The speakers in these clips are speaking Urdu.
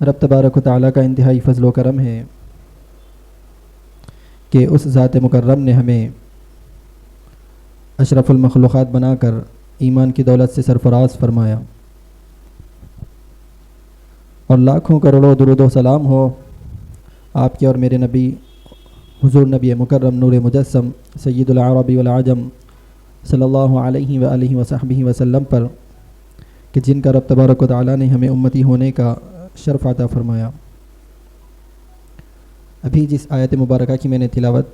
رب تبارک و تعالیٰ کا انتہائی فضل و کرم ہے کہ اس ذات مکرم نے ہمیں اشرف المخلوقات بنا کر ایمان کی دولت سے سرفراز فرمایا، اور لاکھوں کروڑوں درود و سلام ہو آپ کے اور میرے نبی حضور نبی مکرم نور مجسم سید العرب والعجم صلی اللہ علیہ وآلہ وصحبہ وسلم پر کہ جن کا رب تبارک و تعالیٰ نے ہمیں امتی ہونے کا شرف عطا فرمایا۔ ابھی جس آیت مبارکہ کی میں نے تلاوت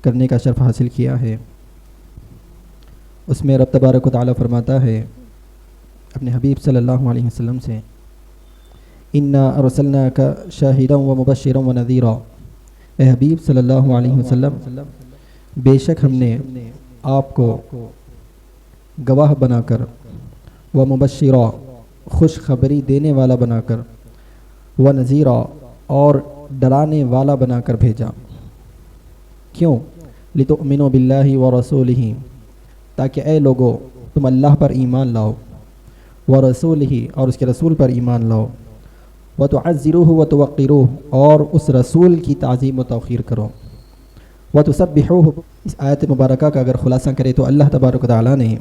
کرنے کا شرف حاصل کیا ہے، اس میں رب تبارک و تعالیٰ فرماتا ہے اپنے حبیب صلی اللہ علیہ وسلم سے، اِنَّا أَرْسَلْنَاكَ شَاهِدًا وَمُبَشِّرًا وَنَذِيرًا، اے حبیب صلی اللہ علیہ وسلم، بے شک ہم نے آپ کو گواہ بنا کر ومبشرا خوشخبری دینے والا بنا کر ونذیرا اور ڈرانے والا بنا کر بھیجا۔ کیوں؟ لتؤمنوا باللہ ورسولہ، تاکہ اے لوگو تم اللہ پر ایمان لاؤ، ورسولہ اور اس کے رسول پر ایمان لاؤ، وتعزروہ وتوقروہ اور اس رسول کی تعظیم و توقیر کرو، وتسبحوہ۔ اس آیت مبارکہ کا اگر خلاصہ کرے تو اللہ تبارک و تعالیٰ نے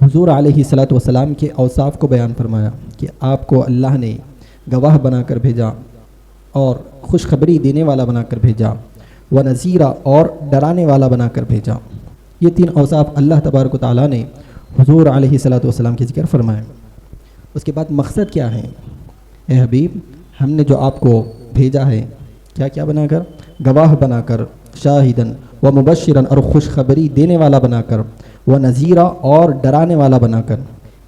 حضور علیہ الصلاۃ والسلام کے اوصاف کو بیان فرمایا کہ آپ کو اللہ نے گواہ بنا کر بھیجا اور خوشخبری دینے والا بنا کر بھیجا، ونذیرا اور ڈرانے والا بنا کر بھیجا۔ یہ تین اوصاف اللہ تبارک و تعالیٰ نے حضور علیہ الصلاۃ والسلام کے ذکر فرمائے۔ اس کے بعد مقصد کیا ہے؟ اے حبیب، ہم نے جو آپ کو بھیجا ہے کیا کیا بنا کر؟ گواہ بنا کر، شاہدن و مبشرن اور خوشخبری دینے والا بنا کر، ونذیرا اور ڈرانے والا بنا کر۔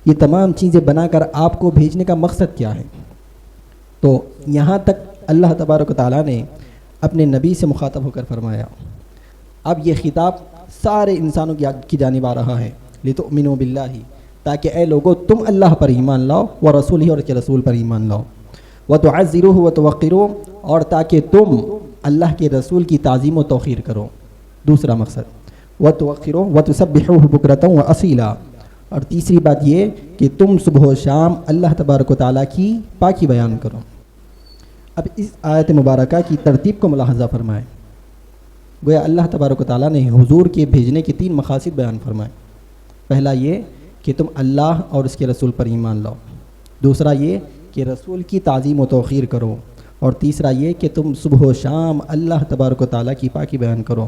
یہ تمام چیزیں بنا کر آپ کو بھیجنے کا مقصد کیا ہے؟ تو یہاں تک اللہ تبارک و تعالیٰ نے اپنے نبی سے مخاطب ہو کر فرمایا۔ اب یہ خطاب سارے انسانوں کی جانب آ رہا ہے، لتؤمنوا باللہ، تاکہ اے لوگو تم اللہ پر ایمان لاؤ، ورسولہ اور اس کے رسول پر ایمان لاؤ، وتعزروہ وتوقروہ اور تاکہ تم اللہ کے رسول کی تعظیم و توقیر کرو۔ دوسرا مقصد وتوقروہ وتسبحوہ بکرۃ واصیلا، اور تیسری بات یہ کہ تم صبح و شام اللہ تبارک و تعالیٰ کی پاکی بیان کرو۔ اب اس آیت مبارکہ کی ترتیب کو ملاحظہ فرمائیں۔ گویا اللہ تبارک و تعالیٰ نے حضور کے بھیجنے کے تین مقاصد بیان فرمائے۔ پہلا یہ کہ تم اللہ اور اس کے رسول پر ایمان لاؤ، دوسرا یہ کہ رسول کی تعظیم و توقیر کرو، اور تیسرا یہ کہ تم صبح و شام اللہ تبارک و تعالیٰ کی پاکی بیان کرو۔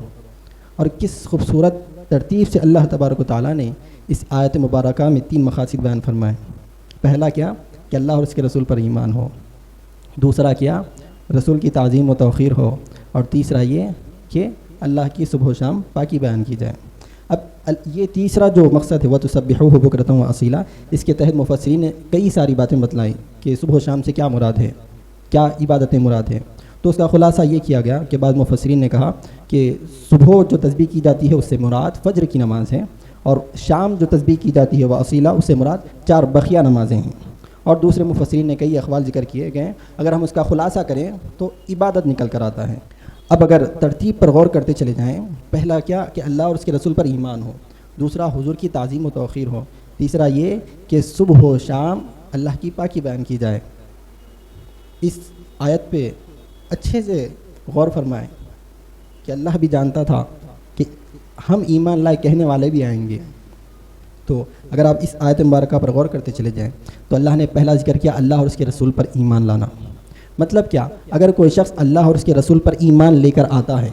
اور کس خوبصورت ترتیب سے اللہ تبارک و تعالیٰ نے اس آیت مبارکہ میں تین مقاصد بیان فرمائے۔ پہلا کیا کہ اللہ اور اس کے رسول پر ایمان ہو، دوسرا کیا رسول کی تعظیم و توقیر ہو، اور تیسرا یہ کہ اللہ کی صبح و شام پاکی بیان کی جائے۔ اب یہ تیسرا جو مقصد ہے وتسبحوہ بکرۃ واصیلا، اس کے تحت مفسرین نے کئی ساری باتیں بتلائیں کہ صبح و شام سے کیا مراد ہے، کیا عبادتیں مراد ہے۔ تو اس کا خلاصہ یہ کیا گیا کہ بعض مفسرین نے کہا کہ صبح جو تسبیح کی جاتی ہے اس سے مراد فجر کی نماز ہے، اور شام جو تسبیح کی جاتی ہے واصیلا اس سے مراد 4 بقیہ نمازیں ہیں۔ اور دوسرے مفسرین نے کئی اقوال ذکر کیے گئے، اگر ہم اس کا خلاصہ کریں تو عبادت نکل کر آتا ہے۔ اب اگر ترتیب پر غور کرتے چلے جائیں، پہلا کیا کہ اللہ اور اس کے رسول پر ایمان ہو، دوسرا حضور کی تعظیم و توقیر ہو، تیسرا یہ کہ صبح و شام اللہ کی پاکی بیان کی جائے۔ اس آیت پہ اچھے سے غور فرمائیں کہ اللہ بھی جانتا تھا کہ ہم ایمان لائے کہنے والے بھی آئیں گے۔ تو اگر آپ اس آیت مبارکہ پر غور کرتے چلے جائیں تو اللہ نے پہلا ذکر کیا اللہ اور اس کے رسول پر ایمان لانا۔ مطلب کیا؟ اگر کوئی شخص اللہ اور اس کے رسول پر ایمان لے کر آتا ہے،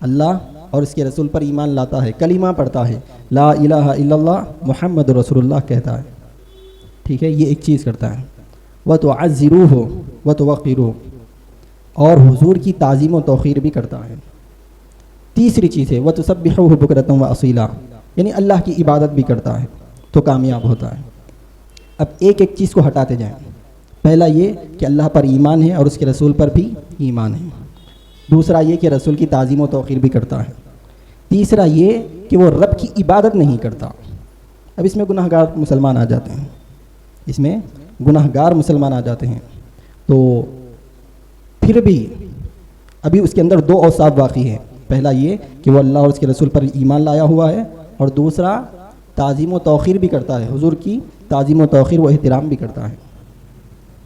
اللہ اور اس کے رسول پر ایمان لاتا ہے، کلمہ پڑھتا ہے، لا الہ الا اللہ محمد رسول اللہ کہتا ہے، ٹھیک ہے، یہ ایک چیز کرتا ہے، وتعزروہ وتوقروہ اور حضور کی تعظیم و توقیر بھی کرتا ہے۔ تیسری چیز ہے وتسبحوہ بکرۃ واصیلا، یعنی اللہ کی عبادت بھی کرتا ہے تو کامیاب ہوتا ہے۔ اب ایک ایک چیز کو ہٹاتے جائیں۔ پہلا یہ کہ اللہ پر ایمان ہے اور اس کے رسول پر بھی ایمان ہے، دوسرا یہ کہ رسول کی تعظیم و توقیر بھی کرتا ہے، تیسرا یہ کہ وہ رب کی عبادت نہیں کرتا۔ اب اس میں گناہ گار مسلمان آ جاتے ہیں، اس میں گناہ گار مسلمان آ جاتے ہیں، تو پھر بھی ابھی اس کے اندر 2 اوصاف باقی ہیں۔ پہلا یہ کہ وہ اللہ اور اس کے رسول پر ایمان لایا ہوا ہے، اور دوسرا تعظیم و توقیر بھی کرتا ہے، حضور کی تعظیم و توقیر و احترام بھی کرتا ہے۔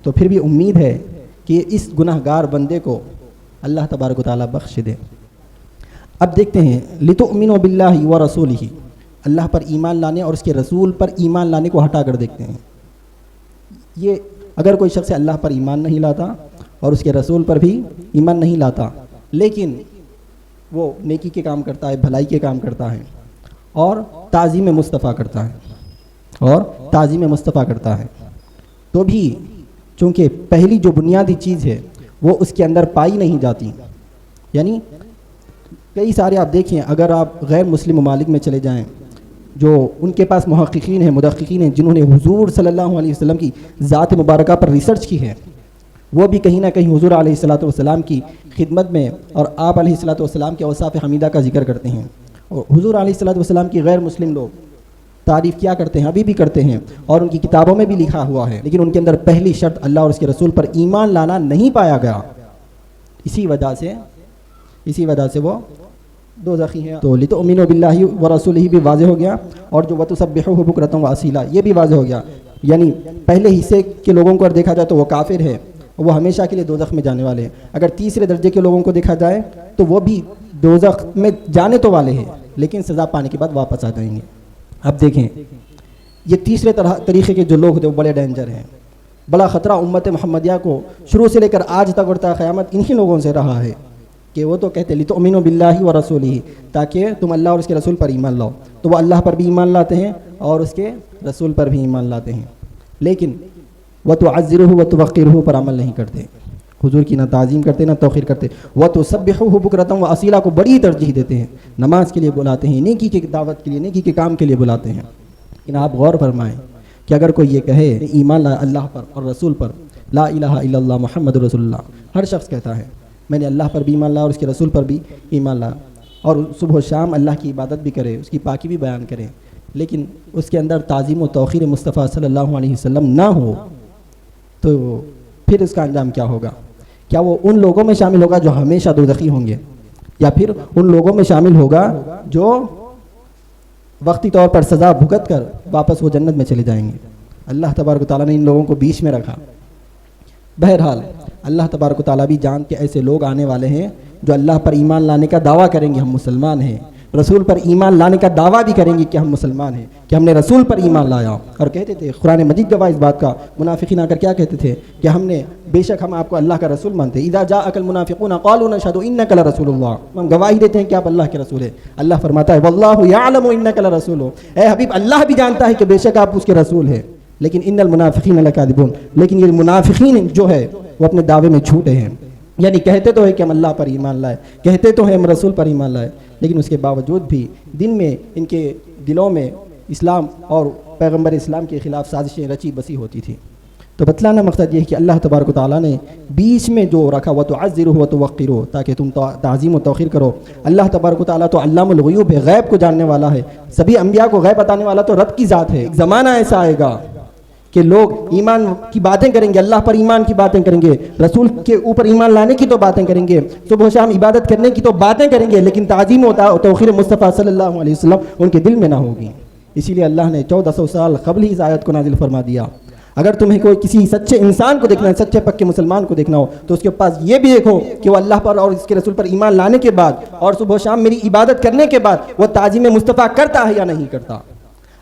تو پھر بھی امید ہے کہ اس گناہ گار بندے کو اللہ تبارک و تعالیٰ بخش دے۔ اب دیکھتے ہیں لِتُؤْمِنُوا بِاللَّهِ وَرَسُولِهِ، اللہ پر ایمان لانے اور اس کے رسول پر ایمان لانے کو ہٹا کر دیکھتے ہیں۔ یہ اگر کوئی شخص اللہ پر ایمان نہیں لاتا اور اس کے رسول پر بھی ایمان نہیں لاتا، لیکن وہ نیکی کے کام کرتا ہے، بھلائی کے کام کرتا ہے اور تعظیم مصطفیٰ کرتا ہے تو بھی چونکہ پہلی جو بنیادی چیز ہے وہ اس کے اندر پائی نہیں جاتی۔ یعنی کئی سارے آپ دیکھیں، اگر آپ غیر مسلم ممالک میں چلے جائیں، جو ان کے پاس محققین ہیں، مدققین ہیں، جنہوں نے حضور صلی اللہ علیہ وسلم کی ذات مبارکہ پر ریسرچ کی ہے، وہ بھی کہیں نہ کہیں حضور علیہ الصلوۃ والسلام کی خدمت میں اور آپ علیہ الصلوۃ والسلام کے اوصاف حمیدہ کا ذکر کرتے ہیں۔ اور حضور علیہ الصلوۃ والسلام کی غیر مسلم لوگ تعریف کیا کرتے ہیں، ابھی بھی کرتے ہیں، اور ان کی کتابوں میں بھی لکھا ہوا ہے، لیکن ان کے اندر پہلی شرط اللہ اور اس کے رسول پر ایمان لانا نہیں پایا گیا۔ اسی وجہ سے وہ دوزخی ہیں۔ تو لِتُؤْمِنُوا بِاللَّهِ وَرَسُولِهِ بھی واضح ہو گیا، اور جو وَتُسَبِّحُوهُ بُكْرَةً وَأَصِيلًا یہ بھی واضح ہو گیا۔ یعنی پہلے حصے کے لوگوں کو اگر دیکھا جائے تو وہ کافر ہے، وہ ہمیشہ کے لیے دوزخ میں جانے والے ہیں۔ اگر تیسرے درجے کے لوگوں کو دیکھا جائے تو وہ بھی دوزخ میں جانے تو والے ہیں، لیکن سزا پانے کے بعد واپس آ جائیں گے۔ اب دیکھیں، یہ تیسرے طریقے کے جو لوگ ہوتے ہیں وہ بڑے ڈینجر ہیں، بڑا خطرہ امت محمدیہ کو شروع سے لے کر آج تک اور تا قیامت انہی لوگوں سے رہا ہے کہ وہ تو کہتے ہیں لِتُؤْمِنُوا بِاللَّهِ وَرَسُولِهِ، تاکہ تم اللہ اور اس کے رسول پر ایمان لاؤ۔ تو وہ اللہ پر بھی ایمان لاتے ہیں اور اس کے رسول پر بھی ایمان لاتے ہیں، لیکن وَتُعَزِّرُوهُ وَتُوَقِّرُوهُ پر عمل نہیں کرتے، حضور کی نہ تعظیم کرتے نہ توقیر کرتے۔ وَتُسَبِّحُوهُ بُكْرَةً وَأَصِيلًا کو بڑی ترجیح دیتے ہیں، نماز کے لیے بلاتے ہیں، نیکی کی دعوت کے لیے، نیکی کے کام کے لیے بلاتے ہیں۔ لیکن آپ غور فرمائیں کہ اگر کوئی یہ کہے ایمان لا اللہ پر اور رسول پر، لا الہ الا اللہ محمد رسول اللہ، ہر شخص کہتا ہے میں نے اللہ پر بھی ایمان لایا اور اس کے رسول پر بھی ایمان لایا، اور صبح و شام اللہ کی عبادت بھی کرے، اس کی پاکی بھی بیان کرے، لیکن اس کے اندر تعظیم و توقیر مصطفیٰ صلی اللہ علیہ وسلم نہ ہو، تو پھر اس کا انجام کیا ہوگا؟ کیا وہ ان لوگوں میں شامل ہوگا جو ہمیشہ دوزخی ہوں گے، یا پھر ان لوگوں میں شامل ہوگا جو وقتی طور پر سزا بھگت کر واپس وہ جنت میں چلے جائیں گے؟ اللہ تبارک و تعالیٰ نے ان لوگوں کو بیچ میں رکھا۔ بہرحال اللہ تبارک و تعالیٰ بھی جان کے ایسے لوگ آنے والے ہیں جو اللہ پر ایمان لانے کا دعویٰ کریں گے ہم مسلمان ہیں، رسول پر ایمان لانے کا دعویٰ بھی کریں گے کہ ہم مسلمان ہیں، کہ ہم نے رسول پر ایمان لایا، اور کہتے تھے قرآن مجید گواہ اس بات کا، منافقین آ کر کیا کہتے تھے کہ ہم نے بے شک ہم آپ کو اللہ کا رسول مانتے، اذا جاءک المنافقون قالوا نشهد انک لرسول اللہ، ہم گواہی دیتے ہیں کہ آپ اللہ کے رسول ہیں۔ اللہ فرماتا ہے واللہ یعلم انک لرسول، اے حبیب اللہ بھی جانتا ہے کہ بے شک آپ اس کے رسول ہیں، لیکن ان المنافقین لکاذبون، لیکن یہ منافقین جو ہے وہ اپنے دعوے میں جھوٹے ہیں۔ یعنی کہتے تو ہے کہ ہم اللہ پر ایمان لائے، کہتے تو ہیں ہم رسول پر ایمان لائے، لیکن اس کے باوجود بھی دن میں ان کے دلوں میں اسلام اور پیغمبر اسلام کے خلاف سازشیں رچی بسی ہوتی تھی۔ تو بتلانا مقصد یہ ہے کہ اللہ تبارک و تعالیٰ نے بیچ میں جو رکھا وَتُعَزِّرُوهُ وَتُوَقِّرُوهُ، تاکہ تم تعظیم و توقیر کرو۔ اللہ تبارک و تعالیٰ تو علام الغیوب ہے، غیب کو جاننے والا ہے، سبھی انبیاء کو غیب بتانے والا تو رب کی ذات ہے۔ ایک زمانہ ایسا آئے گا کہ لوگ ایمان کی باتیں کریں گے، اللہ پر ایمان کی باتیں کریں گے، رسول کے اوپر ایمان لانے کی تو باتیں کریں گے، صبح و شام عبادت کرنے کی تو باتیں کریں گے، لیکن تعظیم و توقیر مصطفیٰ صلی اللہ علیہ وسلم ان کے دل میں نہ ہوگی۔ اسی لیے اللہ نے 1400 سال قبل ہی اس آیت کو نازل فرما دیا۔ اگر تمہیں کوئی کسی سچے انسان کو دیکھنا ہے، سچے پکے مسلمان کو دیکھنا ہو، تو اس کے پاس یہ بھی دیکھو کہ وہ اللہ پر اور اس کے رسول پر ایمان لانے کے بعد اور صبح و شام میری عبادت کرنے کے بعد وہ تعظیم مصطفیٰ کرتا ہے یا نہیں کرتا۔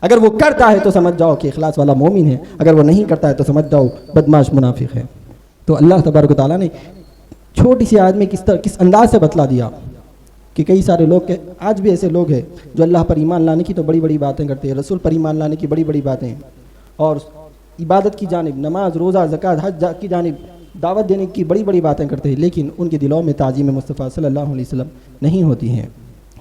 اگر وہ کرتا ہے تو سمجھ جاؤ کہ اخلاص والا مومن ہے، اگر وہ نہیں کرتا ہے تو سمجھ جاؤ بدمعاش منافق ہے۔ تو اللہ تبارک و تعالیٰ نے چھوٹی سی آیت میں کس انداز سے بتلا دیا کہ کئی سارے لوگ آج بھی ایسے لوگ ہیں جو اللہ پر ایمان لانے کی تو بڑی بڑی باتیں کرتے ہیں، رسول پر ایمان لانے کی بڑی بڑی باتیں، اور عبادت کی جانب، نماز روزہ زکوٰۃ حج کی جانب دعوت دینے کی بڑی بڑی باتیں کرتے ہیں، لیکن ان کے دلوں میں تعظیم مصطفیٰ صلی اللہ علیہ وسلم نہیں ہوتی ہیں۔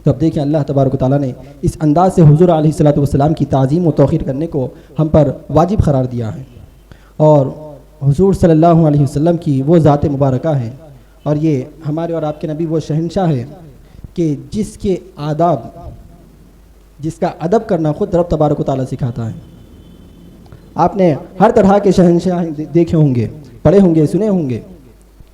تو اب دیکھیں اللہ تبارک و تعالیٰ نے اس انداز سے حضور علیہ الصلوۃ والسلام کی تعظیم و توقیر کرنے کو ہم پر واجب قرار دیا ہے، اور حضور صلی اللہ علیہ وسلم کی وہ ذات مبارکہ ہے، اور یہ ہمارے اور آپ کے نبی وہ شہنشاہ ہے کہ جس کے آداب، جس کا ادب کرنا خود رب تبارک و تعالیٰ سکھاتا ہے۔ آپ نے ہر طرح کے شہنشاہ دیکھے ہوں گے، پڑھے ہوں گے، سنے ہوں گے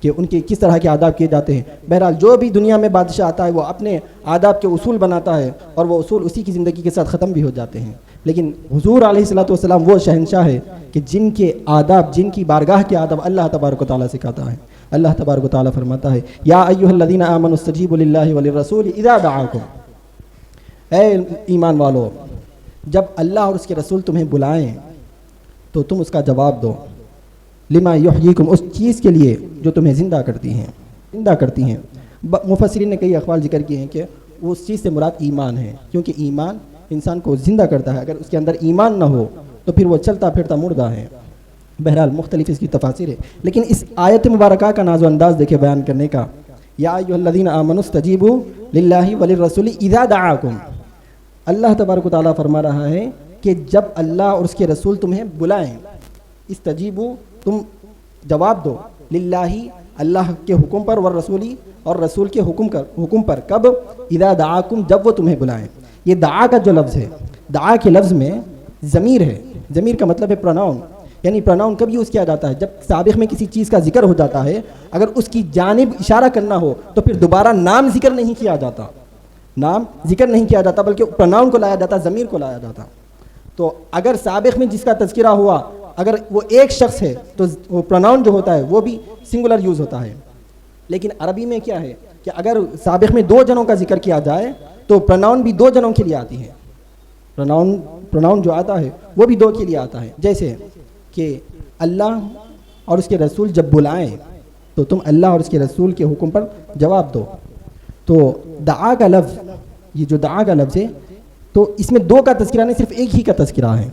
کہ ان کے کس طرح کے آداب کیے جاتے ہیں۔ بہرحال جو بھی دنیا میں بادشاہ آتا ہے وہ اپنے آداب کے اصول بناتا ہے، اور وہ اصول اسی کی زندگی کے ساتھ ختم بھی ہو جاتے ہیں۔ لیکن حضور علیہ الصلوۃ والسلام وہ شہنشاہ ہے کہ جن کے آداب، جن کی بارگاہ کے آداب اللہ تبارک و تعالیٰ سکھاتا ہے۔ اللہ تبارک و تعالیٰ فرماتا ہے یا ایھا الذین آمنوا استجیبوا للہ وللرسول اذا دعاکم، اے ایمان والو جب اللہ اور اس کے رسول تمہیں بلائیں تو تم اس کا جواب دو، لما یحییکم، اس چیز کے لیے جو تمہیں زندہ کرتی ہیں۔ مفسرین نے کئی اقوال ذکر کیے ہیں کہ اس چیز سے مراد ایمان ہے، کیونکہ ایمان انسان کو زندہ کرتا ہے، اگر اس کے اندر ایمان نہ ہو تو پھر وہ چلتا پھرتا مردہ ہے۔ بہرحال مختلف اس کی تفاسیر ہے، لیکن اس آیت مبارکہ کا ناز و انداز دیکھے بیان کرنے کا، یا ایھا الذین آمنوا استجیبوا للہ وللرسول اذا دعاکم، اللہ تبارک و تعالیٰ فرما رہا ہے کہ جب اللہ اور اس کے رسول تمہیں بلائیں، استجیبوا، تم جواب دو، للہ، اللہ کے حکم پر، والرسولی، اور رسول کے حکم پر، کب؟ اذا دعاکم، جب وہ تمہیں بلائیں۔ یہ دعا کا جو لفظ ہے، دعا کے لفظ میں ضمیر ہے، ضمیر کا مطلب ہے پروناؤن، یعنی پروناؤن کب یوز کیا جاتا ہے؟ جب سابق میں کسی چیز کا ذکر ہو جاتا ہے، اگر اس کی جانب اشارہ کرنا ہو تو پھر دوبارہ نام ذکر نہیں کیا جاتا، نام ذکر نہیں کیا جاتا، بلکہ پروناؤن کو لایا جاتا، ضمیر کو لایا جاتا۔ تو اگر سابق میں جس کا تذکرہ ہوا اگر وہ ایک شخص ہے تو وہ پروناؤن جو ہوتا ہے وہ بھی سنگولر یوز ہوتا ہے، لیکن عربی میں کیا ہے کہ اگر سابق میں دو جنوں کا ذکر کیا جائے تو پروناؤن بھی دو جنوں کے لیے آتی ہے، پروناؤن جو آتا ہے وہ بھی دو کے لیے آتا ہے، جیسے کہ اللہ اور اس کے رسول جب بلائیں تو تم اللہ اور اس کے رسول کے حکم پر جواب دو۔ تو دعا کا لفظ، یہ جو دعا کا لفظ ہے تو اس میں دو کا تذکرہ نہیں، صرف ایک ہی کا تذکرہ ہے،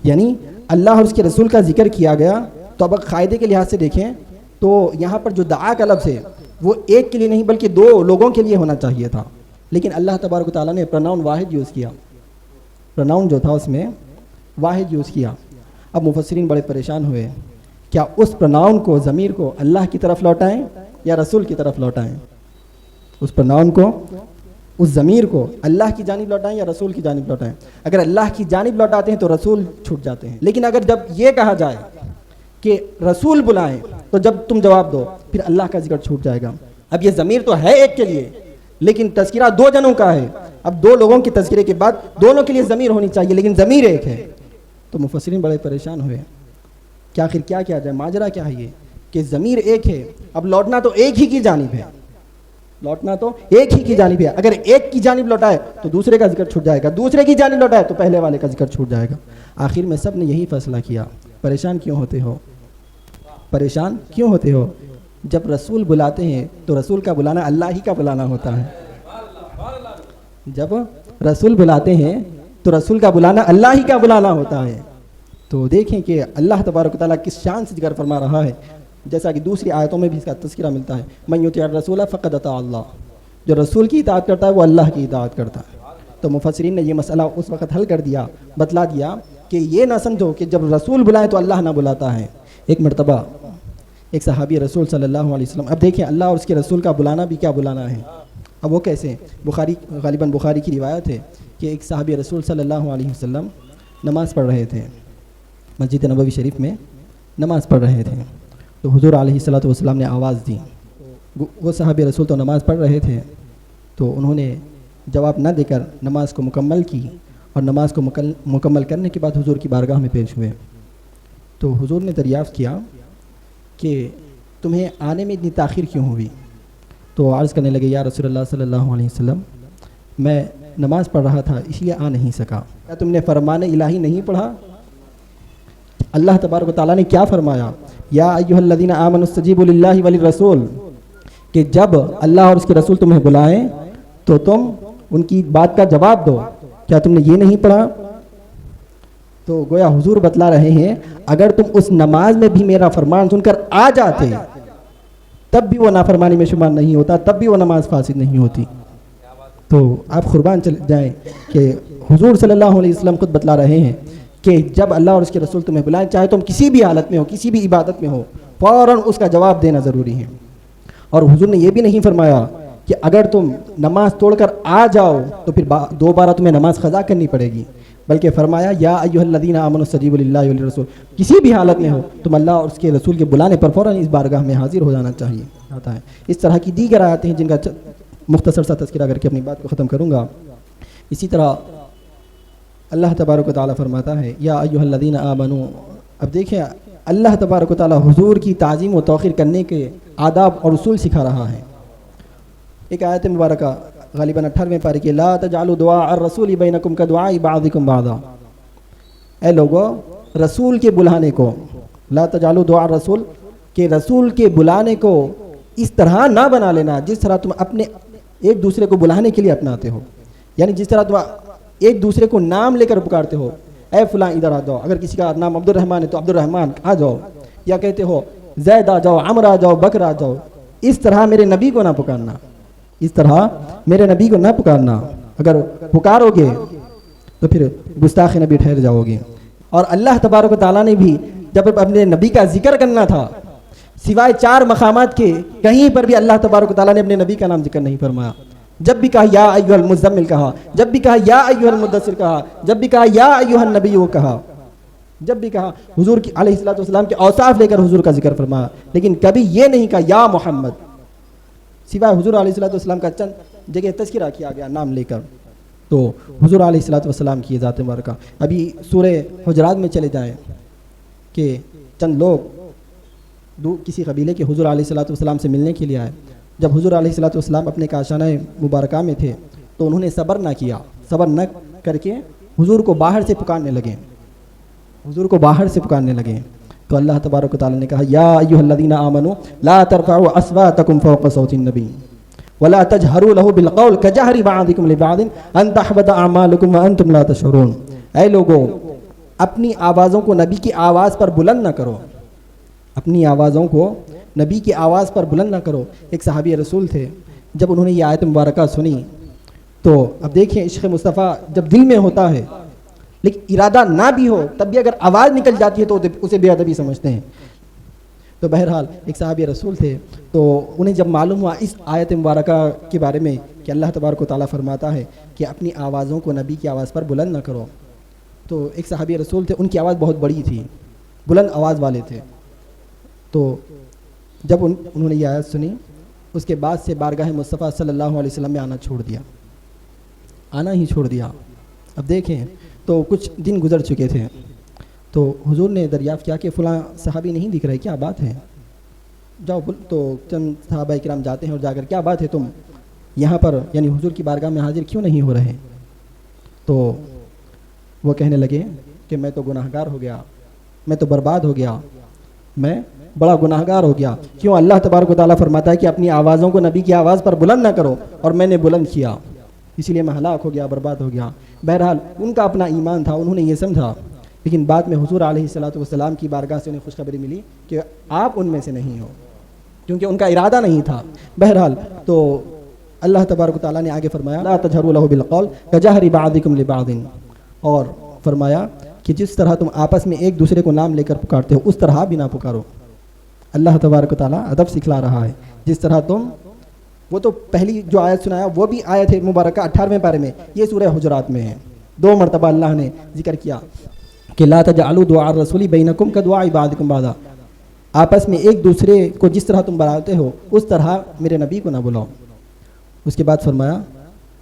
یعنی اللہ اور اس کے رسول کا ذکر کیا گیا۔ تو اب قاعدے کے لحاظ سے دیکھیں تو یہاں پر جو دعا کا لفظ ہے وہ ایک کے لیے نہیں بلکہ دو لوگوں کے لیے ہونا چاہیے تھا، لیکن اللہ تبارک و تعالیٰ نے پروناؤن واحد یوز کیا، پروناؤن جو تھا اس میں واحد یوز کیا۔ اب مفسرین بڑے پریشان ہوئے، کیا اس پروناؤن کو، ضمیر کو اللہ کی طرف لوٹائیں یا رسول کی طرف لوٹائیں؟ اس پروناؤن کو، اس ضمیر کو اللہ کی جانب لوٹائیں یا رسول کی جانب لوٹائیں؟ اگر اللہ کی جانب لوٹاتے ہیں تو رسول چھوٹ جاتے ہیں، لیکن اگر جب یہ کہا جائے کہ رسول بلائیں تو جب تم جواب دو پھر اللہ کا ذکر چھوٹ جائے گا۔ اب یہ ضمیر تو ہے ایک کے لیے لیکن تذکرہ دو جنوں کا ہے، اب دو لوگوں کے تذکرے کے بعد دونوں کے لیے ضمیر ہونی چاہیے لیکن ضمیر ایک ہے، تو مفسرین بڑے پریشان ہوئے کہ آخر کیا کیا جائے، ماجرا کیا ہے یہ کہ ضمیر ایک ہے، اب لوٹنا تو ایک ہی کی جانب ہے، لوٹنا تو ایک ہی کی جانب ہے، اگر ایک کی جانب لوٹائے تو دوسرے کا ذکر چھوٹ جائے گا، دوسرے کی جانب لوٹائے تو پہلے والے کا ذکر چھوٹ جائے گا۔ آخر میں سب نے یہی فیصلہ کیا۔ پریشان کیوں ہوتے ہو؟ پریشان کیوں ہوتے ہو؟ جب رسول بلاتے ہیں تو رسول کا بلانا اللہ ہی کا بلانا ہوتا ہے، جب رسول بلاتے ہیں تو رسول کا بلانا اللہ ہی کا بلانا ہوتا ہے۔ تو دیکھیں کہ اللہ تبارک و تعالیٰ کس شان سے ذکر فرما رہا ہے، جیسا کہ دوسری آیتوں میں بھی اس کا تذکرہ ملتا ہے، من یطیع الرسول فقد اطاع اللہ، جو رسول کی اطاعت کرتا ہے وہ اللہ کی اطاعت کرتا ہے۔ تو مفسرین نے یہ مسئلہ اس وقت حل کر دیا، بتلا دیا کہ یہ نہ سمجھو کہ جب رسول بلائے تو اللہ نہ بلاتا ہے۔ ایک مرتبہ ایک صحابی رسول صلی اللہ علیہ وسلم، اب دیکھیں اللہ اور اس کے رسول کا بلانا بھی کیا بلانا ہے، اب وہ کیسے؟ غالباً بخاری کی روایت ہے کہ ایک صحابی رسول صلی اللہ علیہ وسلم نماز پڑھ رہے تھے، مسجد نبوی شریف میں نماز پڑھ رہے تھے، تو حضور علیہ الصلوۃ والسلام نے آواز دی، وہ صحابی رسول تو نماز پڑھ رہے تھے تو انہوں نے جواب نہ دے کر نماز کو مکمل کی، اور نماز کو مکمل کرنے کے بعد حضور کی بارگاہ میں پیش ہوئے۔ تو حضور نے دریافت کیا کہ تمہیں آنے میں اتنی تاخیر کیوں ہوئی؟ تو عرض کرنے لگے یا رسول اللہ صلی اللہ علیہ وسلم، میں نماز پڑھ رہا تھا اس لیے آ نہیں سکا۔ کیا تم نے فرمان الہی نہیں پڑھا؟ اللہ تبارک و تعالیٰ نے کیا فرمایا؟ یا ایھا الذین آمنوا استجیبوا للہ وللرسول، کہ جب اللہ اور اس کے رسول تمہیں بلائیں تو تم ان کی بات کا جواب دو۔ کیا تم نے یہ نہیں پڑھا؟ تو گویا حضور بتلا رہے ہیں اگر تم اس نماز میں بھی میرا فرمان سن کر آ جاتے تب بھی وہ نافرمانی میں شمار نہیں ہوتا، تب بھی وہ نماز فاسد نہیں ہوتی۔ تو آپ قربان چل جائیں کہ حضور صلی اللہ علیہ وسلم خود بتلا رہے ہیں کہ جب اللہ اور اس کے رسول تمہیں بلائیں، چاہے تم کسی بھی حالت میں ہو، کسی بھی عبادت میں ہو، فوراً اس کا جواب دینا ضروری ہے۔ اور حضور نے یہ بھی نہیں فرمایا کہ اگر تم نماز توڑ کر آ جاؤ تو پھر دوبارہ تمہیں نماز قضا کرنی پڑے گی، بلکہ فرمایا یا ایھا الذین آمنوا استجیبوا للہ وللرسول، کسی بھی حالت میں ہو تم اللہ اور اس کے رسول کے بلانے پر فوراً اس بارگاہ میں حاضر ہو جانا چاہیے آتا ہے۔ اس طرح کی دیگر آیاتیں ہیں جن کا مختصر سا تذکرہ کر کے اپنی بات کو ختم کروں گا۔ اسی طرح اللہ تبارک و تعالیٰ فرماتا ہے یا ایھا الذین آمنو. اب دیکھیں اللہ تبارک و تعالیٰ حضور کی تعظیم و توقیر کرنے کے آداب اور اصول سکھا رہا ہے. ایک آیت مبارکہ غالباً 18ویں پارے کی لا تجعلوا دعاء الرسول بینکم کدعاء بعضکم بعضا. اے لوگو رسول کے بلانے کو لا تجعلوا دعاء الرسول کہ رسول کے بلانے کو اس طرح نہ بنا لینا جس طرح تم اپنے ایک دوسرے کو بلانے کے لیے اپناتے ہو. یعنی جس طرح تم ایک دوسرے کو نام لے کر پکارتے ہو اے فلاں ادھر آ جاؤ. اگر کسی کا نام عبد الرحمن ہے تو عبد الرحمن آ جاؤ. یا کہتے ہو زید آ جاؤ, عمر آ جاؤ, بکر آ جاؤ. اس طرح میرے نبی کو نہ پکارنا, اس طرح میرے نبی کو نہ پکارنا. اگر پکارو گے تو پھر گستاخ نبی ٹھہر جاؤ گے. اور اللہ تبارک و تعالیٰ نے بھی جب اپنے نبی کا ذکر کرنا تھا سوائے 4 مقامات کے کہیں پر بھی اللہ تبارک و تعالیٰ نے اپنے نبی کا نام ذکر نہیں فرمایا. جب بھی کہا یا ایھا المزمل کہا, جب بھی کہا یا ایھا المدثر کہا, جب بھی کہا یا ایھا النبی کہا, جب بھی کہا حضور کی علیہ الصلوۃ والسلام کے اوصاف لے کر حضور کا ذکر فرمایا. لیکن کبھی یہ نہیں کہا یا محمد, سوائے حضور علیہ الصلوۃ والسلام کا چند جگہ تذکرہ کیا گیا نام لے کر. تو حضور علیہ الصلوۃ والسلام کی ذات مبارکہ. ابھی سورہ حجرات میں چلے جائیں کہ چند لوگ کسی قبیلے کے حضور علیہ الصلوۃ والسلام سے ملنے کے لیے آئے. جب حضور علیہ الصلوۃ والسلام اپنے کاشانہ مبارکہ میں تھے تو انہوں نے صبر نہ کیا, صبر نہ کر کے حضور کو باہر سے پکارنے لگے, حضور کو باہر سے پکارنے لگے. تو اللہ تبارک و تعالیٰ نے کہا یا ایھا الذین آمنوا لا ترفعوا اصواتکم فوق صوت النبی ولا تجهروا له بالقول كجهر بعضكم لبعض ان تحبط اعمالكم وانتم لا تشعرون. اے لوگو اپنی آوازوں کو نبی کی آواز پر بلند نہ کرو, اپنی آوازوں کو نبی کی آواز پر بلند نہ کرو. ایک صحابی رسول تھے, جب انہوں نے یہ آیت مبارکہ سنی تو اب دیکھیں عشق مصطفیٰ جب دل میں ہوتا ہے لیکن ارادہ نہ بھی ہو تب بھی اگر آواز نکل جاتی ہے تو اسے بے ادبی سمجھتے ہیں. تو بہرحال ایک صحابی رسول تھے, تو انہیں جب معلوم ہوا اس آیت مبارکہ کے بارے میں کہ اللہ تبارک و تعالیٰ فرماتا ہے کہ اپنی آوازوں کو نبی کی آواز پر بلند نہ کرو, تو ایک صحابی رسول تھے, ان کی آواز بہت بڑی تھی, بلند آواز والے تھے. تو جب انہوں نے یہ آیت سنی اس کے بعد سے بارگاہ مصطفیٰ صلی اللہ علیہ وسلم میں آنا چھوڑ دیا, آنا ہی چھوڑ دیا. اب دیکھیں تو کچھ دن گزر چکے تھے تو حضور نے دریافت کیا کہ فلاں صحابی نہیں دکھ رہے, کیا بات ہے؟ جاؤ. تو چند صحابہ کرام جاتے ہیں اور جا کر کیا بات ہے تم یہاں پر یعنی حضور کی بارگاہ میں حاضر کیوں نہیں ہو رہے؟ تو وہ کہنے لگے کہ میں تو گناہ گار ہو گیا, میں تو برباد ہو گیا, میں بڑا گناہ گار ہو گیا. کیوں؟ اللہ تبارک و تعالیٰ فرماتا ہے کہ اپنی آوازوں کو نبی کی آواز پر بلند نہ کرو, اور میں نے بلند کیا اسی لیے میں ہلاک ہو گیا, برباد ہو گیا. بہرحال ان کا اپنا ایمان تھا, انہوں نے یہ سمجھا. لیکن بعد میں حضور علیہ الصلوۃ والسلام کی بارگاہ سے انہیں خوشخبری ملی کہ آپ ان میں سے نہیں ہو, کیونکہ ان کا ارادہ نہیں تھا. بہرحال تو اللہ تبارک و تعالیٰ نے آگے فرمایا لا تجهروا له بالقول كجهر بعضكم لبعض, اور فرمایا کہ جس طرح تم آپس میں ایک دوسرے کو نام لے کر پکارتے ہو اس طرح بھی نہ پکارو. اللہ تبارک و تعالیٰ ادب سکھلا رہا ہے. جس طرح تم, وہ تو پہلی جو آیت سنایا وہ بھی آیت ہے مبارکہ 18ویں پارے میں, یہ سورہ حجرات میں ہے. 2 مرتبہ اللہ نے ذکر کیا کہ لا تجعلوا دعاء الرسول بینکم کدعاء بعضکم بعضا, آپس میں ایک دوسرے کو جس طرح تم بلاتے ہو اس طرح میرے نبی کو نہ بلاؤ. اس کے بعد فرمایا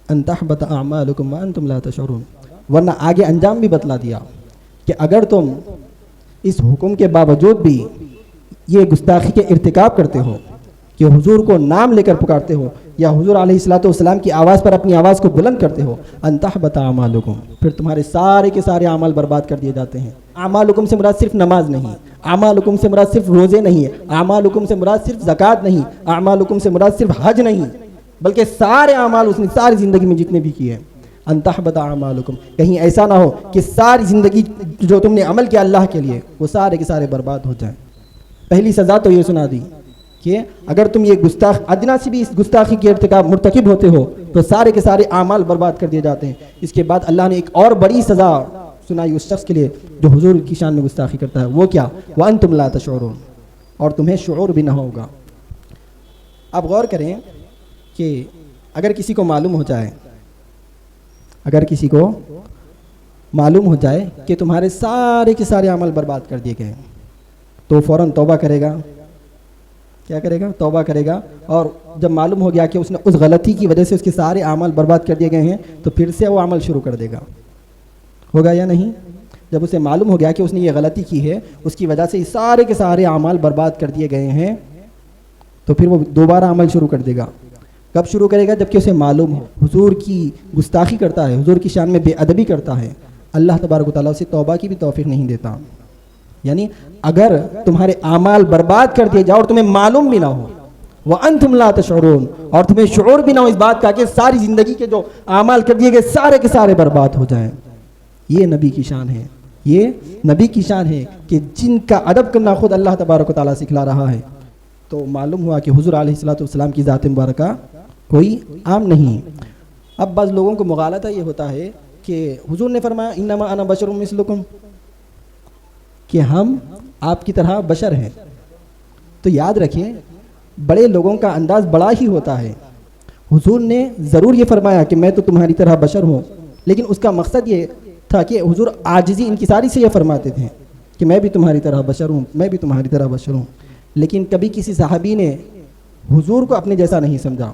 ان تحبط اعمالکم وانتم لا تشعرون, ورنہ آگے انجام بھی بتلا دیا کہ اگر تم اس حکم کے باوجود بھی یہ گستاخی کے ارتکاب کرتے ہو کہ حضور کو نام لے کر پکارتے ہو یا حضور علیہ الصلوۃ والسلام کی آواز پر اپنی آواز کو بلند کرتے ہو, ان تحبط اعمالکم, پھر تمہارے سارے کے سارے اعمال برباد کر دیے جاتے ہیں. اعمالکم سے مراد صرف نماز نہیں, اعمالکم سے مراد صرف روزے نہیں, اعمالکم سے مراد صرف زکوٰۃ نہیں, اعمالکم سے مراد صرف حج نہیں, بلکہ سارے اعمال اس نے ساری زندگی میں جتنے بھی کیے. ان تحبط اعمالکم, کہیں ایسا نہ ہو کہ ساری زندگی جو تم نے عمل کیا اللہ کے لیے وہ سارے کے سارے برباد ہو جائیں. پہلی سزا تو یہ سنا دی کہ اگر تم یہ گستاخ ادنا سے بھی اس گستاخی کے ارتکاب مرتکب ہوتے ہو تو سارے کے سارے اعمال برباد کر دیے جاتے ہیں. اس کے بعد اللہ نے ایک اور بڑی سزا سنائی اس شخص کے لیے جو حضور کی شان میں گستاخی کرتا ہے. وہ کیا؟ وانتم لا تشعرون, اور تمہیں شعور بھی نہ ہوگا. اب غور کریں کہ اگر کسی کو معلوم ہو جائے, اگر کسی کو معلوم ہو جائے کہ تمہارے سارے کے سارے عمل برباد کر دیے گئے تو فوراً توبہ کرے گا. کیا کرے گا؟ توبہ کرے گا. اور جب معلوم ہو گیا کہ اس نے اس غلطی کی وجہ سے اس کے سارے اعمال برباد کر دیے گئے ہیں تو پھر سے وہ عمل شروع کر دے گا. ہوگا یا نہیں؟ جب اسے معلوم ہو گیا کہ اس نے یہ غلطی کی ہے، اس کی وجہ سے سارے کے سارے اعمال برباد کر دیے گئے ہیں، تو پھر وہ دوبارہ عمل شروع کر دے گا۔ کب شروع کرے گا؟ جب کہ اسے معلوم ہو حضور کی گستاخی کرتا ہے، حضور کی شان میں بے ادبی کرتا ہے، اللہ تبارک و تعالیٰ اسے توبہ کی بھی توفیق نہیں دیتا۔ یعنی اگر تمہارے اعمال برباد کر دیے جاؤ اور تمہیں معلوم بھی نہ ہو، وَأَنْتُمْ لَا تَشْعُرُونَ، اور تمہیں شعور بھی نہ ہو اس بات کا کہ ساری زندگی کے جو اعمال کر دیے گئے سارے کے سارے برباد ہو جائیں، یہ نبی کی شان ہے، یہ نبی کی شان ہے کہ جن کا ادب کرنا خود اللہ تبارک و تعالیٰ سکھلا رہا ہے۔ تو معلوم ہوا کہ حضور علیہ السلام کی ذات مبارکہ کوئی عام نہیں۔ اب بعض لوگوں کو مغالطہ یہ ہوتا ہے کہ حضور نے فرمایا انما انا بشر مثلکم، کہ ہم آپ کی طرح بشر ہیں، تو یاد رکھیں بڑے لوگوں کا انداز بڑا ہی ہوتا ہے۔ حضور نے ضرور یہ فرمایا کہ میں تو تمہاری طرح بشر ہوں، لیکن اس کا مقصد یہ تھا کہ حضور عاجزی انکساری سے یہ فرماتے تھے کہ میں بھی تمہاری طرح بشر ہوں، میں بھی تمہاری طرح بشر ہوں۔ لیکن کبھی کسی صحابی نے حضور کو اپنے جیسا نہیں سمجھا،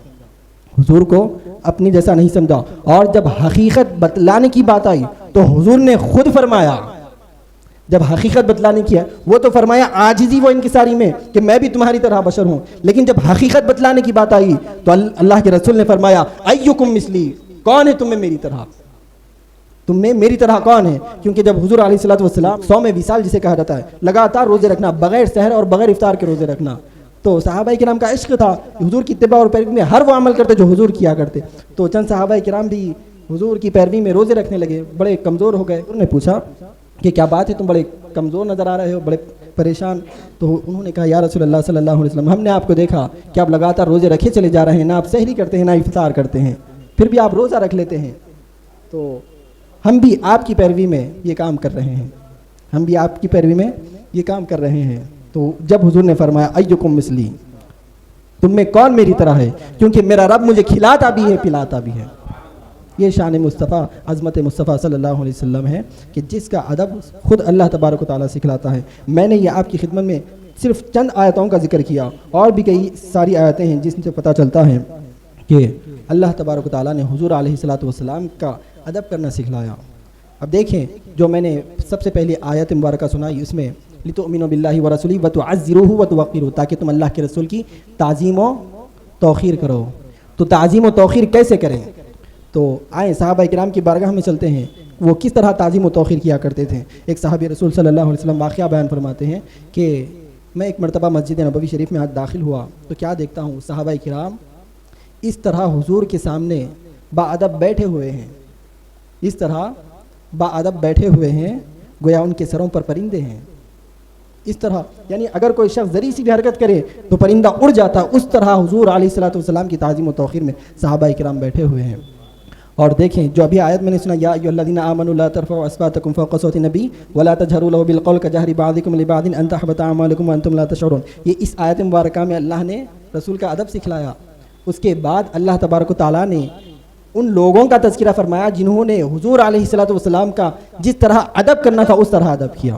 حضور کو اپنی جیسا نہیں سمجھا، اور جب حقیقت بتلانے کی بات آئی تو حضور نے خود فرمایا، جب حقیقت بتلانے کی ہے وہ تو فرمایا عاجزی و انکساری میں کہ میں بھی تمہاری طرح بشر ہوں، لیکن جب حقیقت بتلانے کی بات آئی تو اللہ کے رسول نے فرمایا ایکم مثلی، کون ہے تم میں میری طرح، تم میں میری طرح کون ہے؟ کیونکہ جب حضور علیہ الصلوۃ والسلام صوم وصال جسے کہا جاتا ہے، لگاتار روزے رکھنا، بغیر سحر اور بغیر افطار کے روزے رکھنا، تو صحابہ کرام کا عشق تھا، حضور کی اتباع اور پیروی میں ہر وہ عمل کرتے جو حضور کیا کرتے۔ تو چند صحابہ کرام بھی حضور کی پیروی میں روزے رکھنے لگے، بڑے کمزور ہو گئے۔ انہوں نے پوچھا کہ کیا بات ہے، تم بڑے کمزور نظر آ رہے ہو، بڑے پریشان؟ تو انہوں نے کہا یا رسول اللہ صلی اللہ علیہ وسلم، ہم نے آپ کو دیکھا کہ آپ لگاتار روزے رکھے چلے جا رہے ہیں، نہ آپ سحری کرتے ہیں نہ افطار کرتے ہیں، پھر بھی آپ روزہ رکھ لیتے ہیں، تو ہم بھی آپ کی پیروی میں یہ کام کر رہے ہیں، ہم بھی آپ کی پیروی میں یہ کام کر رہے ہیں۔ تو جب حضور نے فرمایا ایکم مثلی، تم میں کون میری طرح ہے، کیونکہ میرا رب مجھے کھلاتا بھی ہے پلاتا بھی ہے۔ یہ شان مصطفیٰ، عظمت مصطفیٰ صلی اللہ علیہ وسلم ہے کہ جس کا ادب خود اللہ تبارک و تعالیٰ سکھلاتا ہے۔ میں نے یہ آپ کی خدمت میں صرف چند آیتوں کا ذکر کیا، اور بھی کئی ساری آیتیں ہیں جس سے پتہ چلتا ہے کہ اللہ تبارک و تعالیٰ نے حضور علیہ الصلوۃ والسلام کا ادب کرنا سکھلایا۔ اب دیکھیں جو میں نے سب سے پہلے آیت مبارکہ سنائی، اس میں لِتُؤْمِنُوا بِاللَّهِ وَرَسُولِهِ وَتُعَزِّرُوهُ وَتُوَقِّرُوهُ، تاکہ تم اللہ کے رسول کی تعظیم و توقیر کرو۔ تو تعظیم و توقیر کیسے کریں؟ تو آئیں صحابہ کرام کی بارگاہ میں چلتے ہیں، وہ کس طرح تعظیم و توقیر کیا کرتے تھے۔ ایک صحابی رسول صلی اللہ علیہ وسلم واقعہ بیان فرماتے ہیں کہ میں ایک مرتبہ مسجد نبوی شریف میں آج داخل ہوا تو کیا دیکھتا ہوں، صحابہ کرام اس طرح حضور کے سامنے باادب بیٹھے ہوئے ہیں، اس طرح باادب بیٹھے ہوئے ہیں گویا ان کے سروں پر پرندے ہیں، اس طرح یعنی اگر کوئی شخص ذری سی بھی حرکت کرے تو پرندہ اڑ جاتا، اس طرح حضور علیہ الصلوۃ والسلام کی تعظیم و توقیر میں صحابہ کرام بیٹھے ہوئے ہیں۔ اور دیکھیں جو ابھی آیت میں نے سنا، یا ایھا الذین آمنوا لا ترفعوا اصواتکم فوق صوت النبی ولا تجهروا له بالقول كجهر بعضکم لبعض ان تحبط اعمالکم وانتم لا تشعرون، یہ اس آیت مبارکہ میں اللہ نے رسول کا ادب سکھلایا۔ اس کے بعد اللہ تبارک و تعالیٰ نے ان لوگوں کا تذکرہ فرمایا جنہوں نے حضور علیہ الصلوۃ والسلام کا جس طرح ادب کرنا تھا اس طرح ادب کیا۔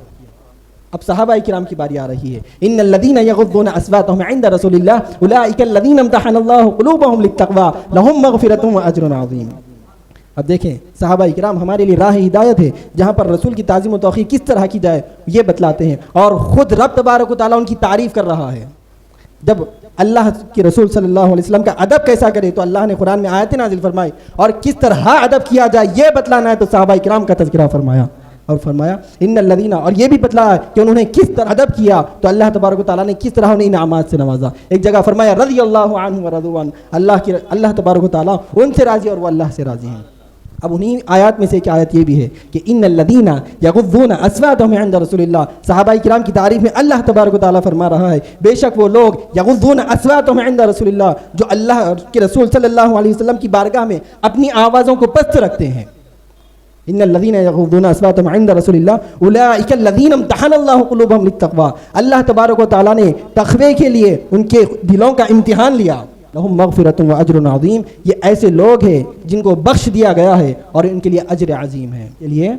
اب صحابہ کرام کی باری آ رہی ہے، ان الذین یغضون اصواتهم عند رسول اللہ اولئک الذین امتحن اللہ قلوبهم للتقوی لهم مغفرۃ واجر عظیم۔ اب دیکھیں صحابہ کرام ہمارے لیے راہ ہدایت ہے، جہاں پر رسول کی تعظیم و توقیر کس طرح کی جائے یہ بتلاتے ہیں، اور خود رب تبارک و تعالیٰ ان کی تعریف کر رہا ہے۔ جب اللہ کے رسول صلی اللہ علیہ وسلم کا ادب کیسا کرے تو اللہ نے قرآن میں آیتیں نازل فرمائی، اور کس طرح ادب کیا جائے یہ بتلانا ہے تو صحابہ کرام کا تذکرہ فرمایا، اور فرمایا ان الذین، اور یہ بھی بتلایا کہ انہوں نے کس طرح ادب کیا تو اللہ تبارک و تعالیٰ نے کس طرح انہیں انعامات سے نوازا۔ ایک جگہ فرمایا رضی اللہ عنہ ورضوا عنہ، اللہ تبارک و تعالیٰ ان سے راضی اور وہ اللہ سے راضی ہیں۔ اب انہی آیات میں سے ایک آیت یہ بھی ہے کہ ان الذین یغضون اصواتهم عند رسول اللہ، صحابہ کرام کی تعریف میں اللہ تبارک و تعالیٰ فرما رہا ہے بے شک وہ لوگ یغضون اصواتهم عند رسول اللہ جو اللہ کے رسول صلی اللہ علیہ وسلم کی بارگاہ میں اپنی آوازوں کو پست رکھتے ہیں۔ ان الذین یغضون اصواتهم عند رسول اللہ اولئک الذین امتحن اللہ قلوبهم للتقوی، اللہ تبارک و تعالیٰ نے تقوی کے لیے ان کے دلوں کا امتحان لیا۔ لهم مغفرۃ واجر عظیم، یہ ایسے لوگ ہیں جن کو بخش دیا گیا ہے اور ان کے لیے اجر عظیم ہے، کے لیے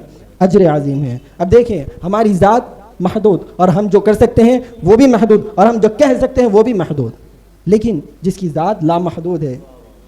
اجر عظیم ہے۔ اب دیکھیں ہماری ذات محدود، اور ہم جو کر سکتے ہیں وہ بھی محدود، اور ہم جو کہہ سکتے ہیں وہ بھی محدود، لیکن جس کی ذات لامحدود ہے،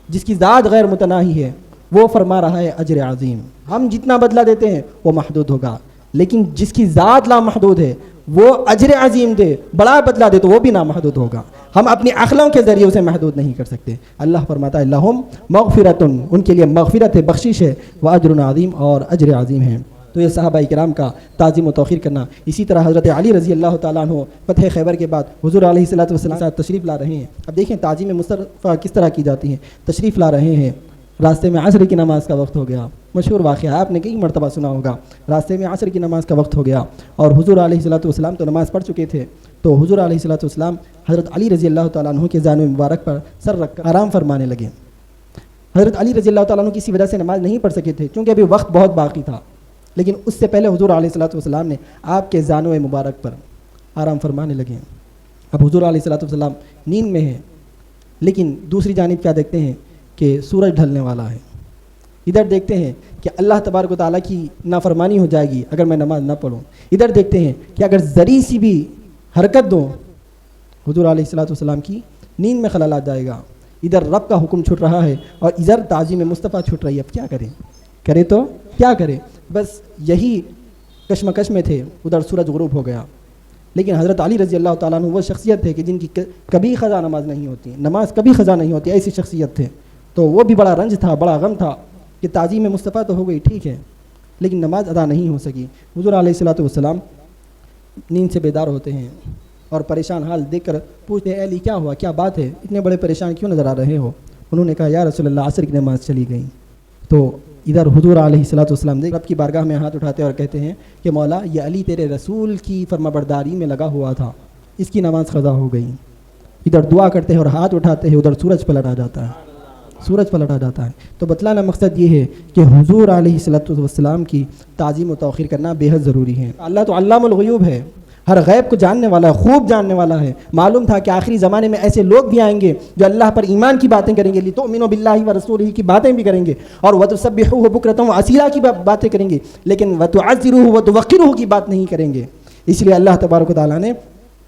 جس کی ذات غیر متناہی ہے، وہ فرما رہا ہے اجر عظیم. ہم جتنا بدلہ دیتے ہیں وہ محدود ہوگا، لیکن جس کی ذات لامحدود ہے وہ اجر عظیم دے، بڑا بدلہ دے تو وہ بھی نامحدود ہوگا. ہم اپنی عقلوں کے ذریعے اسے محدود نہیں کر سکتے. اللہ فرماتا ہے لہم مغفرتن، ان کے لیے مغفرت ہے، بخشش ہے، واجر عظیم، اور اجر عظیم ہے. تو یہ صحابہ کرام کا تعظیم و توقیر کرنا. اسی طرح حضرت علی رضی اللہ تعالیٰ عنہ فتح خیبر کے بعد حضور علیہ الصلوۃ والسلام کے ساتھ تشریف لا رہے ہیں. اب دیکھیں تعظیم مصطفیٰ کس طرح کی جاتی ہے. تشریف لا رہے ہیں، راستے میں عصر کی نماز کا وقت ہو گیا. مشہور واقعہ آپ نے کئی مرتبہ سنا ہوگا. راستے میں عصر کی نماز کا وقت ہو گیا اور حضور علیہ الصلوۃ والسلام تو نماز پڑھ چکے تھے. تو حضور علیہ الصلوۃ والسلام حضرت علی رضی اللہ تعالیٰ عنہ کے جانب مبارک پر سر رکھ کر آرام فرمانے لگے. حضرت علی رضی اللہ تعالیٰ عنہ کسی وجہ سے نماز نہیں پڑھ سکے تھے کیونکہ ابھی وقت بہت باقی تھا، لیکن اس سے پہلے حضور علیہ الصلوۃ والسلام نے آپ کے جانب مبارک پر آرام فرمانے لگے. اب حضور علیہ الصلوۃ والسلام نیند میں ہیں، لیکن دوسری جانب کیا دیکھتے ہیں کہ سورج ڈھلنے والا ہے. ادھر دیکھتے ہیں کہ اللہ تبارک و تعالیٰ کی نافرمانی ہو جائے گی اگر میں نماز نہ پڑھوں. ادھر دیکھتے ہیں کہ اگر ذری سی بھی حرکت دوں حضور علیہ الصلوۃ والسلام کی نیند میں خلل آ جائے گا. ادھر رب کا حکم چھوٹ رہا ہے اور ادھر تعظیم مصطفیٰ چھوٹ رہی ہے. اب کیا کریں؟ کرے تو کیا کرے؟ بس یہی کشمکش میں تھے. ادھر سورج غروب ہو گیا. لیکن حضرت علی رضی اللہ تعالیٰ عنہ وہ شخصیت تھے کہ جن کی کبھی قضا نماز نہیں ہوتی، نماز کبھی قضا نہیں ہوتی، ایسی شخصیت تھے. تو وہ بھی بڑا رنج تھا، بڑا غم تھا کہ تعظیم مصطفیٰ تو ہو گئی ٹھیک ہے لیکن نماز ادا نہیں ہو سکی. حضور علیہ الصلوۃ والسلام نیند سے بیدار ہوتے ہیں اور پریشان حال دیکھ کر پوچھتے ہیں اے علی کیا ہوا، کیا بات ہے، اتنے بڑے پریشان کیوں نظر آ رہے ہو؟ انہوں نے کہا یا رسول اللہ عصر کی نماز چلی گئی. تو ادھر حضور علیہ الصلوۃ والسلام رب کی بارگاہ میں ہاتھ اٹھاتے اور کہتے ہیں کہ مولا یہ علی تیرے رسول کی فرمانبرداری میں لگا ہوا تھا، اس کی نماز قضا ہو گئی. ادھر دعا کرتے ہیں اور ہاتھ اٹھاتے ہیں، ادھر سورج پلٹ آ جاتا ہے، سورج پلٹ آ جاتا ہے. تو بتلانا مقصد یہ ہے کہ حضور علیہ الصلوۃ والسلام کی تعظیم و توقیر کرنا بے حد ضروری ہے. اللہ تو علام الغیوب ہے، ہر غیب کو جاننے والا ہے، خوب جاننے والا ہے. معلوم تھا کہ آخری زمانے میں ایسے لوگ بھی آئیں گے جو اللہ پر ایمان کی باتیں کریں گے، لتؤمنوا باللہ ورسولہ کی باتیں بھی کریں گے، اور وتسبحوہ بکرۃ واسیلا کی باتیں کریں گے، لیکن وتعذروہ وتوقروہ کی بات نہیں کریں گے. اس لیے اللہ تبارک و تعالیٰ نے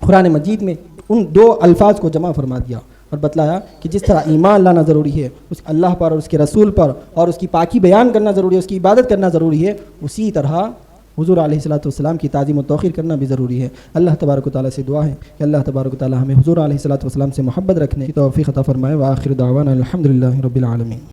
قرآن مجید میں ان دو الفاظ کو جمع فرما دیا اور بتلایا کہ جس طرح ایمان لانا ضروری ہے اس اللہ پر اور اس کے رسول پر، اور اس کی پاکی بیان کرنا ضروری ہے، اس کی عبادت کرنا ضروری ہے، اسی طرح حضور علیہ الصلوۃ والسلام کی تعظیم و توقیر کرنا بھی ضروری ہے. اللہ تبارک و تعالیٰ سے دعا ہے کہ اللہ تبارک و تعالیٰ ہمیں حضور علیہ الصلوۃ والسلام سے محبت رکھنے کی توفیق عطا فرمائے. وآخر دعوانا الحمد للہ رب العالمین.